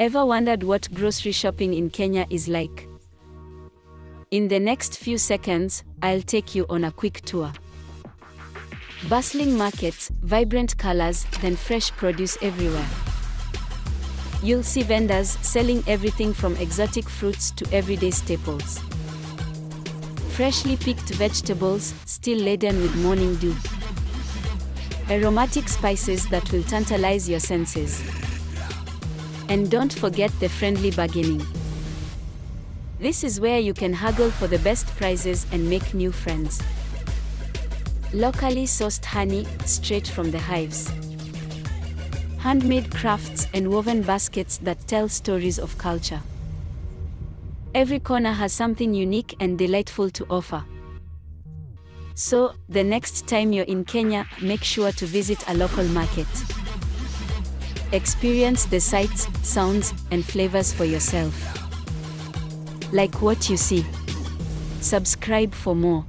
Ever wondered what grocery shopping in Kenya is like? In the next few seconds, I'll take you on a quick tour. Bustling markets, vibrant colors, then fresh produce everywhere. You'll see vendors selling everything from exotic fruits to everyday staples. Freshly picked vegetables, still laden with morning dew. Aromatic spices that will tantalize your senses. And don't forget the friendly bargaining. This is where you can haggle for the best prices and make new friends. Locally sourced honey, straight from the hives. Handmade crafts and woven baskets that tell stories of culture. Every corner has something unique and delightful to offer. So, the next time you're in Kenya, make sure to visit a local market. Experience the sights, sounds, and flavors for yourself. Like what you see. Subscribe for more.